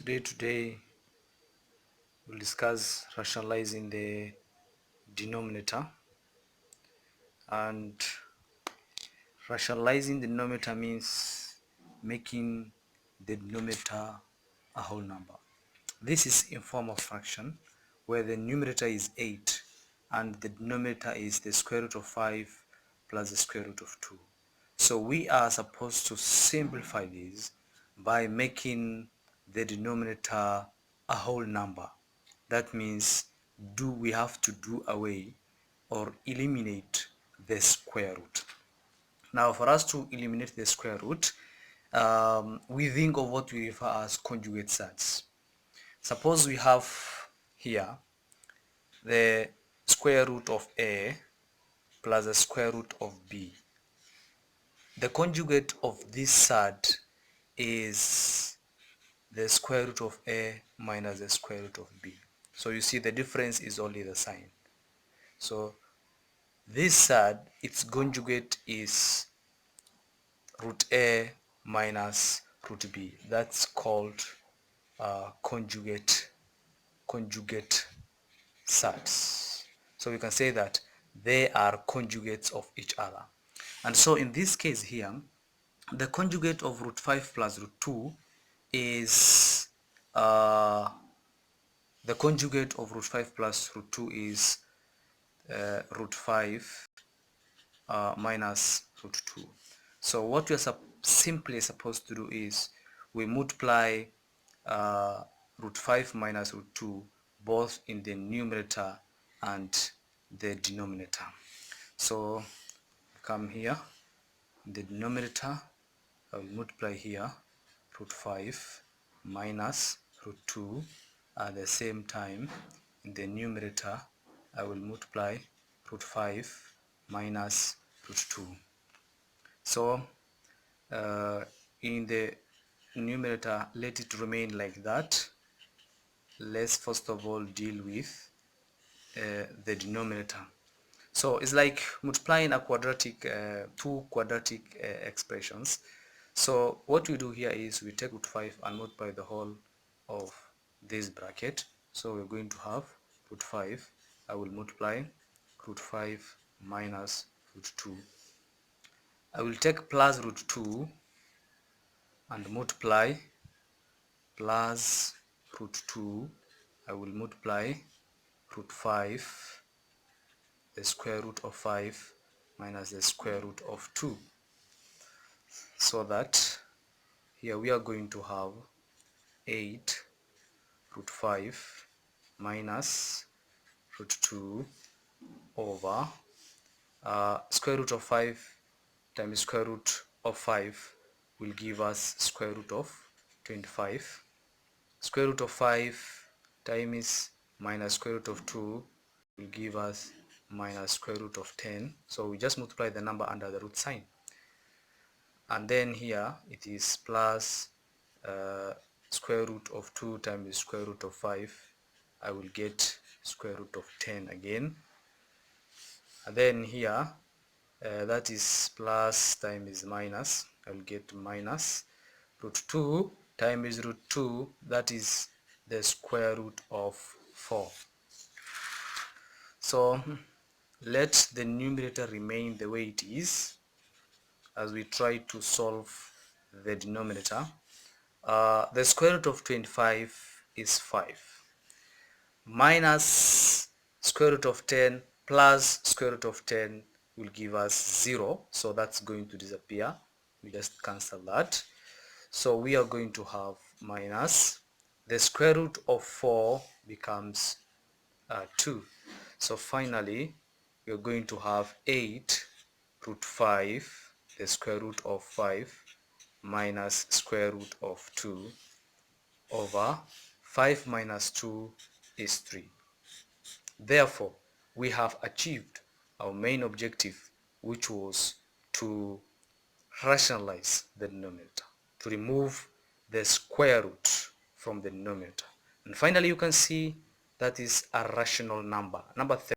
Today we'll discuss rationalizing the denominator. And rationalizing the denominator means making the denominator a whole number. This is in form of fraction where the numerator is 8 and the denominator is the square root of 5 plus the square root of 2. So we are supposed to simplify this by making the denominator a whole number. That means we have to do away or eliminate the square root. Now for us to eliminate the square root, we think of what we refer as conjugate surds. Suppose we have here the square root of a plus the square root of b. The conjugate of this surd is the square root of a minus the square root of b. So you see the difference is only the sign. So this surd, its conjugate is root a minus root b. That's called conjugate surds. So we can say that they are conjugates of each other. And so in this case here, the conjugate of root 5 plus root 2 is the conjugate of root 5 plus root 2 is root 5 minus root 2. So what we are simply supposed to do is we multiply root 5 minus root 2 both in the numerator and the denominator. So come here in the denominator, I will multiply here root 5 minus root 2. At the same time in the numerator I will multiply root 5 minus root 2. So in the numerator, let it remain like that. Let's first of all deal with the denominator. So it's like multiplying a quadratic, two quadratic expressions. So what we do here is we take root 5 and multiply the whole of this bracket. So we're going to have root 5. I will multiply root 5 minus root 2. I will take plus root 2 and multiply plus root 2. I will multiply root 5, the square root of 5 minus the square root of 2. So that here we are going to have 8 root 5 minus root 2 over square root of 5 times square root of 5 will give us square root of 25. Square root of 5 times minus square root of 2 will give us minus square root of 10. So we just multiply the number under the root sign. And then here it is plus square root of 2 times square root of 5. I will get square root of 10 again. And then here that is plus times minus. I will get minus root 2 times root 2, that is the square root of 4. So let the numerator remain the way it is as we try to solve the denominator. The square root of 25 is 5 minus square root of 10 plus square root of 10 will give us 0, so that's going to disappear. We just cancel that. So we are going to have minus the square root of 4 becomes 2. So finally we are going to have 8 root 5, the square root of 5 minus square root of 2 over 5 minus 2 is 3. Therefore we have achieved our main objective, which was to rationalize the denominator, to remove the square root from the denominator. And finally you can see that is a rational number. Number 3.